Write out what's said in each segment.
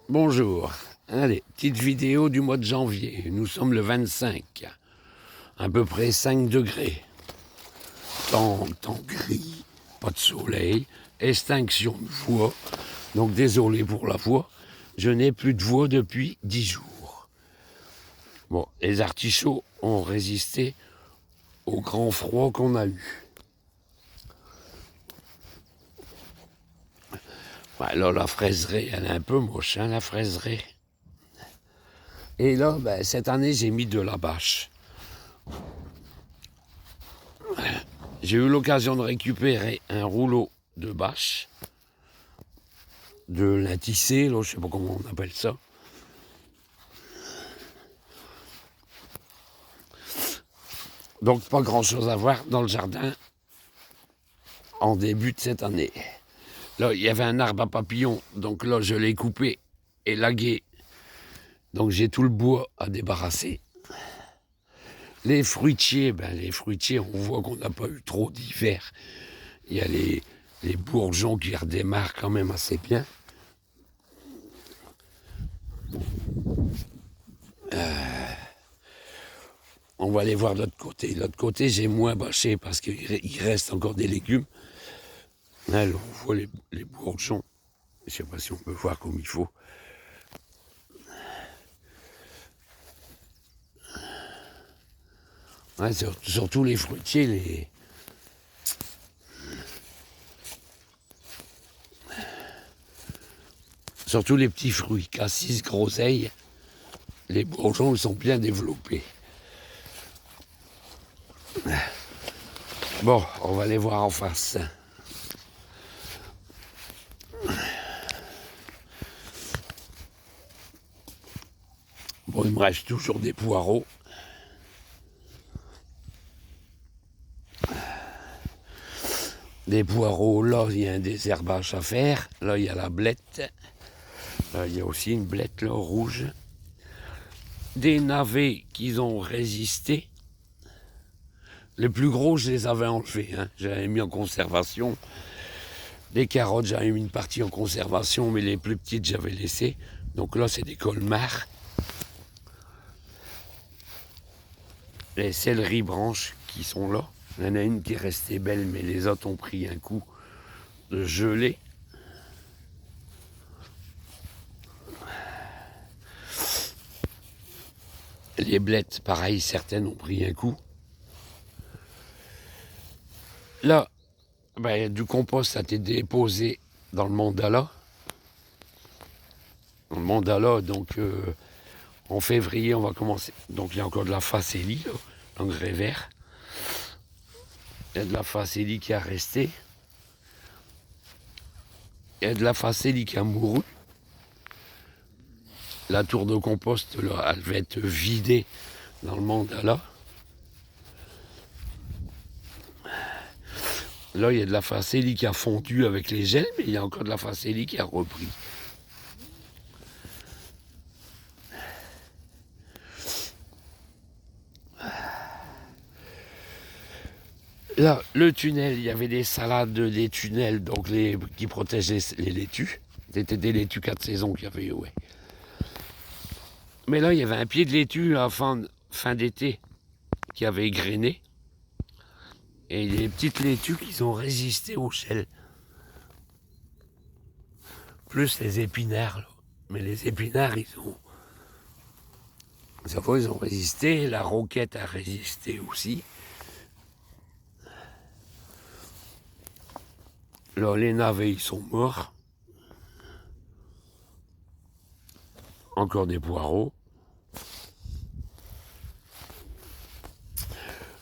Bonjour. Allez, petite vidéo du mois de janvier. Nous sommes le 25. À peu près 5 degrés. Temps gris, pas de soleil, extinction de voix. Donc désolé pour la voix. Je n'ai plus de voix depuis 10 jours. Bon, les artichauts ont résisté au grand froid qu'on a eu. Ouais, là, la fraiserie, elle est un peu moche, hein, la fraiserie. Et là, ben, cette année, j'ai mis de la bâche. J'ai eu l'occasion de récupérer un rouleau de bâche, de la tisser, là, je ne sais pas comment on appelle ça. Donc pas grand chose à voir dans le jardin en début de cette année. Là, il y avait un arbre à papillons, donc là, je l'ai coupé et lagué. Donc j'ai tout le bois à débarrasser. Les fruitiers, on voit qu'on n'a pas eu trop d'hiver. Il y a les bourgeons qui redémarrent quand même assez bien. On va aller voir de l'autre côté. De l'autre côté, j'ai moins bâché parce qu'il reste encore des légumes. Là, on voit les bourgeons. Je ne sais pas si on peut voir comme il faut. Ouais, surtout les fruitiers, surtout les petits fruits, cassis, groseilles, les bourgeons ils sont bien développés. Bon, on va les voir en face. Bon, il me reste toujours des poireaux. Des poireaux, là, il y a un désherbage à faire. Là, il y a la blette. Là, il y a aussi une blette, là, rouge. Des navets qui ont résisté. Les plus gros, je les avais enlevés. Hein. J'avais mis en conservation. Les carottes, j'avais mis une partie en conservation, mais les plus petites, j'avais laissé. Donc là, c'est des colmars. Les céleris branches qui sont là. Il y en a une qui est restée belle, mais les autres ont pris un coup de gelée. Les blettes, pareil, certaines ont pris un coup. Là, ben, du compost a été déposé dans le mandala. Dans le mandala, donc en février, on va commencer. Donc il y a encore de la facélie, l'engrais vert. Il y a de la facélie qui a resté. Il y a de la facélie qui a mouru. La tour de compost, là, elle va être vidée dans le mandala. Là, il y a de la facélie qui a fondu avec les gels, mais il y a encore de la facélie qui a repris. Là, le tunnel, il y avait des salades, des tunnels, donc qui protègent les laitues. C'était des laitues 4 saisons qu'il y avait, ouais. Mais là, il y avait un pied de laitue à fin d'été qui avait égrené. Et des petites laitues qui ont résisté au gel. Plus les épinards, là. Mais les épinards, ils ont résisté. La roquette a résisté aussi. Là, les navets, ils sont morts. Encore des poireaux.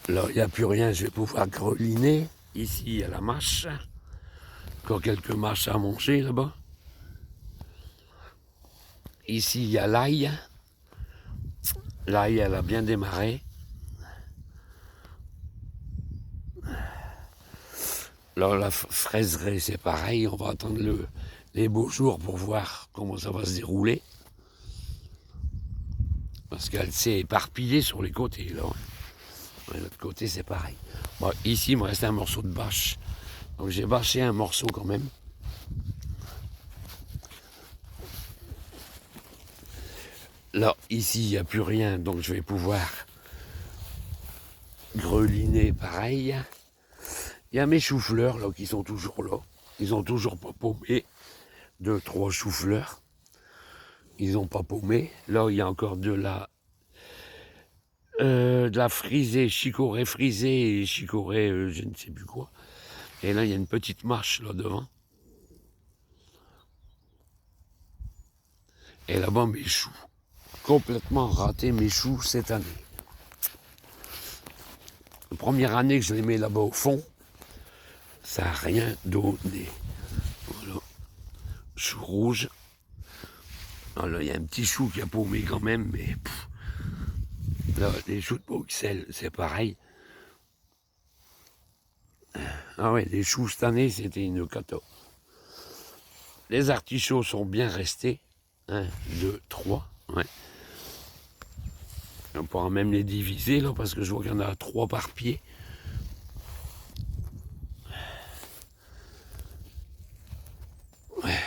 Là, il n'y a plus rien, je vais pouvoir greliner. Ici, il y a la mâche. Encore quelques mâches à manger là-bas. Ici, il y a l'ail. L'ail, elle a bien démarré. Là, la fraiserie, c'est pareil. On va attendre les beaux jours pour voir comment ça va se dérouler. Parce qu'elle s'est éparpillée sur les côtés, là. De l'autre côté, c'est pareil. Bon, ici, il me reste un morceau de bâche. Donc, j'ai bâché un morceau quand même. Là, ici, il n'y a plus rien, donc je vais pouvoir greliner pareil. Il y a mes choux-fleurs là qui sont toujours là. Ils ont toujours pas paumé. 2-3 choux-fleurs. Ils n'ont pas paumé. Là, il y a encore de la frisée, chicorée frisée et chicorée je ne sais plus quoi. Et là, il y a une petite marche là devant. Et là-bas, mes choux. Complètement raté mes choux cette année. La première année que je les mets là-bas au fond, ça n'a rien donné. Voilà. Chou rouge. Alors, il y a un petit chou qui a paumé quand même, mais là, les choux de Bruxelles, c'est pareil. Ah ouais, les choux cette année, c'était une cata. Les artichauts sont bien restés. 1, 2, 3. Ouais. On pourra même les diviser là, parce que je vois qu'il y en a 3 par pied. Ouais.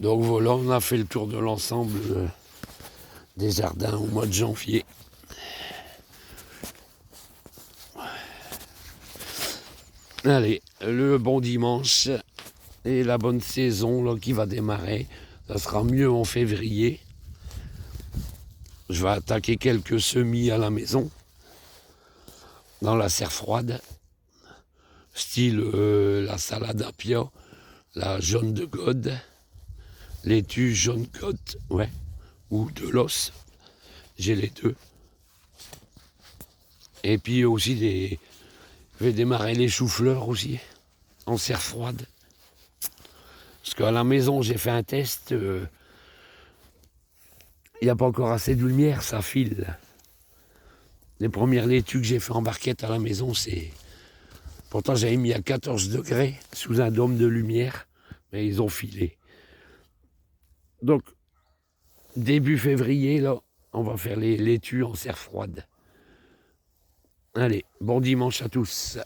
Donc voilà, on a fait le tour de l'ensemble des jardins au mois de janvier. Allez, le bon dimanche et la bonne saison là, qui va démarrer. Ça sera mieux en février. Je vais attaquer quelques semis à la maison, dans la serre froide, style la salade apia, la jaune de Gode, laitue jaune côte, ouais, ou de l'os. J'ai les deux. Et puis aussi je vais démarrer les choux-fleurs aussi, en serre froide. Parce qu'à la maison, j'ai fait un test, il n'y a pas encore assez de lumière, ça file. Les premières laitues que j'ai fait en barquette à la maison, c'est... Pourtant, j'avais mis à 14 degrés, sous un dôme de lumière, mais ils ont filé. Donc, début février, là, on va faire les laitues en serre froide. Allez, bon dimanche à tous.